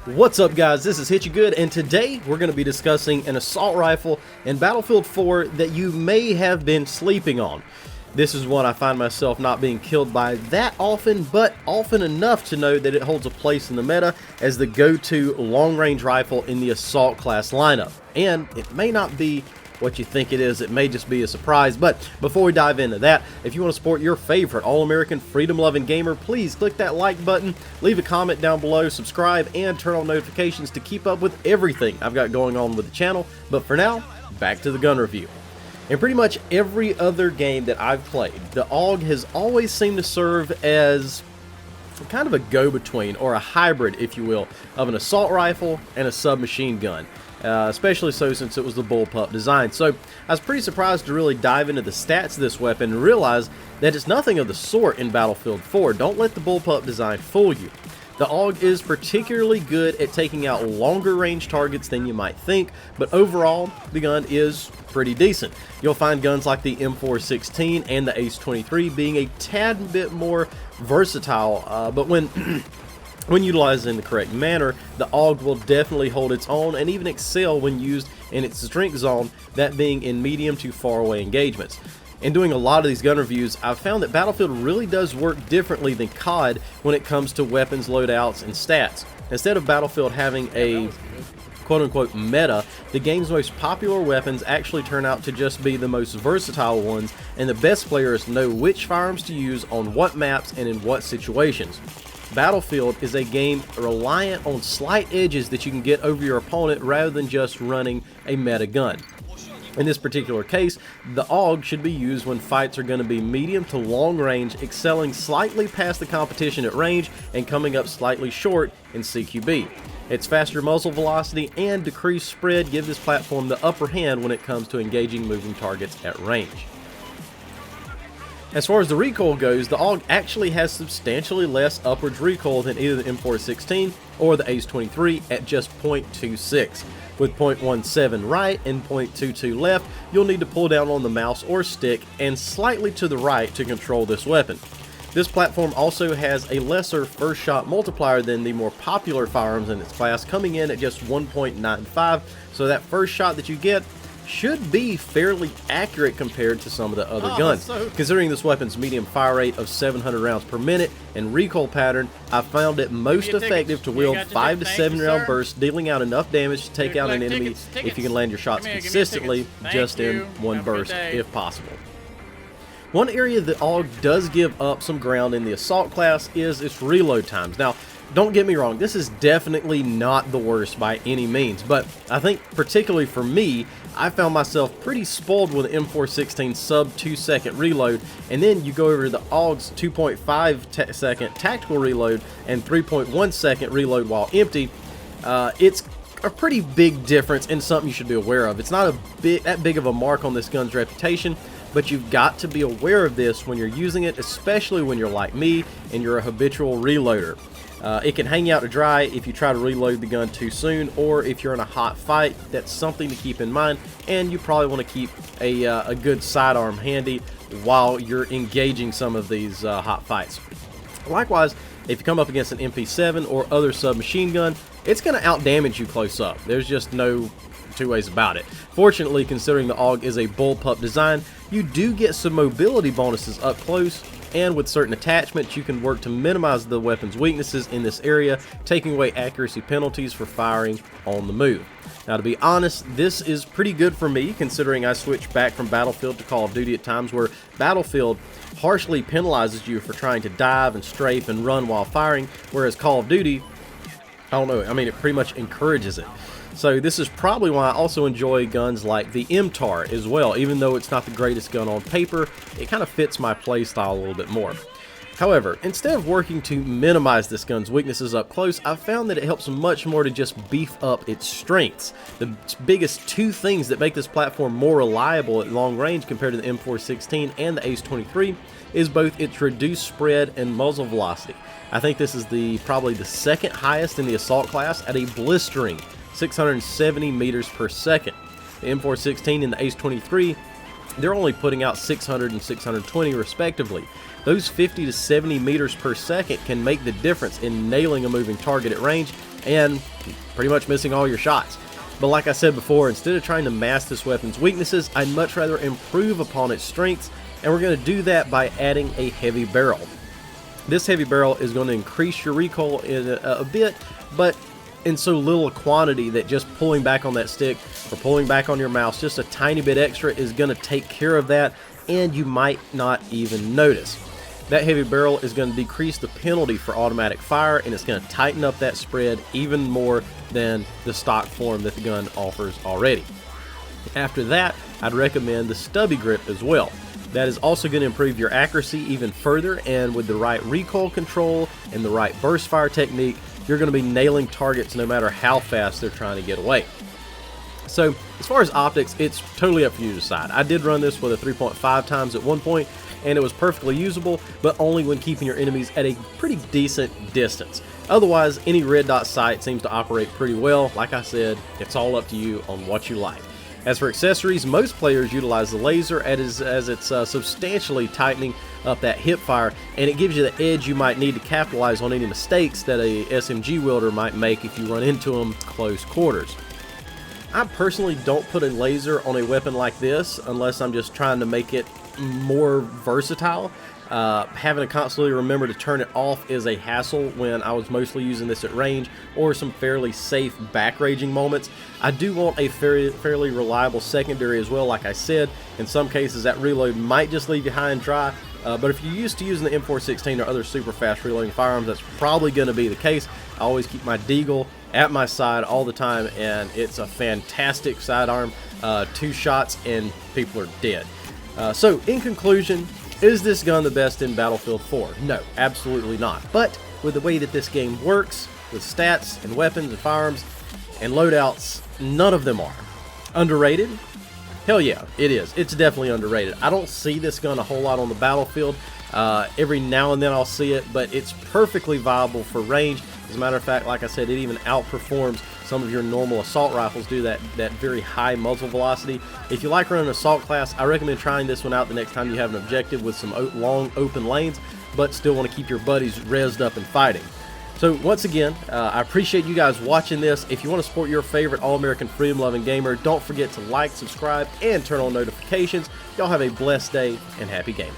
What's up, guys? This is Hit You Good, and today we're going to be discussing an assault rifle in Battlefield 4 that you may have been sleeping on. This is one I find myself not being killed by that often, but often enough to know that it holds a place in the meta as the go-to long-range rifle in the assault class lineup. And it may not be what you think it is, it may just be a surprise. But before we dive into that, if you want to support your favorite all-American freedom-loving gamer, please click that like button, leave a comment down below, subscribe, and turn on notifications to keep up with everything I've got going on with the channel. But for now, back to the gun review. In pretty much every other game that I've played, the AUG has always seemed to serve as kind of a go-between, or a hybrid, if you will, of an assault rifle and a submachine gun. Especially so since it was the bullpup design. So I was pretty surprised to really dive into the stats of this weapon and realize that it's nothing of the sort in Battlefield 4. Don't let the bullpup design fool you. The AUG is particularly good at taking out longer range targets than you might think, but overall the gun is pretty decent. You'll find guns like the M416 and the AUG-A3 being a tad bit more versatile, but when utilized in the correct manner, the AUG will definitely hold its own and even excel when used in its strength zone, that being in medium to far away engagements. In doing a lot of these gun reviews, I've found that Battlefield really does work differently than COD when it comes to weapons, loadouts, and stats. Instead of Battlefield having a quote-unquote meta, the game's most popular weapons actually turn out to just be the most versatile ones, and the best players know which firearms to use on what maps and in what situations. Battlefield is a game reliant on slight edges that you can get over your opponent rather than just running a meta gun. In this particular case, the AUG should be used when fights are going to be medium to long range, excelling slightly past the competition at range and coming up slightly short in CQB. Its faster muzzle velocity and decreased spread give this platform the upper hand when it comes to engaging moving targets at range. As far as the recoil goes, the AUG actually has substantially less upwards recoil than either the M416 or the AUG-A3 at just 0.26. With 0.17 right and 0.22 left, you'll need to pull down on the mouse or stick and slightly to the right to control this weapon. This platform also has a lesser first shot multiplier than the more popular firearms in its class, coming in at just 1.95, so that first shot that you get should be fairly accurate compared to some of the other guns. Considering this weapon's medium fire rate of 700 rounds per minute and recoil pattern, I found it most effective to wield 5 to 7 round bursts, dealing out enough damage to take out an enemy if you can land your shots consistently just in one burst if possible. One area that AUG does give up some ground in the assault class is its reload times. Now, don't get me wrong, this is definitely not the worst by any means, but I think particularly for me, I found myself pretty spoiled with the M416 sub 2 second reload, and then you go over to the AUG's 2.5 second tactical reload and 3.1 second reload while empty. It's a pretty big difference and something you should be aware of. It's not that big of a mark on this gun's reputation, but you've got to be aware of this when you're using it, especially when you're like me and you're a habitual reloader. It can hang out to dry if you try to reload the gun too soon, or if you're in a hot fight. That's something to keep in mind, and you probably want to keep a good sidearm handy while you're engaging some of these hot fights. Likewise, if you come up against an MP7 or other submachine gun, it's going to outdamage you close up. There's just no two ways about it. Fortunately, considering the AUG is a bullpup design, you do get some mobility bonuses up close, and with certain attachments you can work to minimize the weapon's weaknesses in this area, taking away accuracy penalties for firing on the move. Now, to be honest, this is pretty good for me, considering I switched back from Battlefield to Call of Duty at times where Battlefield harshly penalizes you for trying to dive and strafe and run while firing, whereas Call of Duty, I don't know, I mean, it pretty much encourages it. So this is probably why I also enjoy guns like the MTAR as well. Even though it's not the greatest gun on paper, it kind of fits my playstyle a little bit more. However, instead of working to minimize this gun's weaknesses up close, I've found that it helps much more to just beef up its strengths. The biggest two things that make this platform more reliable at long range compared to the M416 and the AUG-A3 is both its reduced spread and muzzle velocity. I think this is probably the second highest in the assault class at a blistering 670 meters per second. The M416 and the AUG-A3, they're only putting out 600 and 620 respectively. Those 50 to 70 meters per second can make the difference in nailing a moving target at range, and pretty much missing all your shots. But like I said before, instead of trying to mask this weapon's weaknesses, I'd much rather improve upon its strengths, and we're going to do that by adding a heavy barrel. This heavy barrel is going to increase your recoil in a bit, but in so little quantity that just pulling back on that stick or pulling back on your mouse just a tiny bit extra is going to take care of that, and you might not even notice. That heavy barrel is going to decrease the penalty for automatic fire, and it's going to tighten up that spread even more than the stock form that the gun offers already. After that, I'd recommend the stubby grip as well. That is also going to improve your accuracy even further, and with the right recoil control and the right burst fire technique, you're going to be nailing targets no matter how fast they're trying to get away. So as far as optics, it's totally up for you to decide. I did run this with a 3.5 times at one point, and it was perfectly usable, but only when keeping your enemies at a pretty decent distance. Otherwise, any red dot sight seems to operate pretty well. Like I said, it's all up to you on what you like. As for accessories, most players utilize the laser as it's substantially tightening up that hip fire, and it gives you the edge you might need to capitalize on any mistakes that a SMG wielder might make if you run into them close quarters. I personally don't put a laser on a weapon like this unless I'm just trying to make it more versatile. Having to constantly remember to turn it off is a hassle when I was mostly using this at range or some fairly safe back raging moments. I do want a fairly reliable secondary as well. Like I said, in some cases that reload might just leave you high and dry, but if you're used to using the M416 or other super fast reloading firearms, that's probably going to be the case. I always keep my Deagle at my side all the time, and it's a fantastic sidearm. 2 shots and people are dead. So in conclusion, is this gun the best in Battlefield 4? No, absolutely not. But with the way that this game works, with stats and weapons and firearms and loadouts, none of them are. Underrated? Hell yeah, it is. It's definitely underrated. I don't see this gun a whole lot on the battlefield. Every now and then I'll see it, but it's perfectly viable for range. As a matter of fact, like I said, it even outperforms some of your normal assault rifles due to that very high muzzle velocity. If you like running assault class, I recommend trying this one out the next time you have an objective with some long open lanes, but still want to keep your buddies rezzed up and fighting. So once again, I appreciate you guys watching this. If you want to support your favorite all-American freedom-loving gamer, don't forget to like, subscribe, and turn on notifications. Y'all have a blessed day and happy gaming.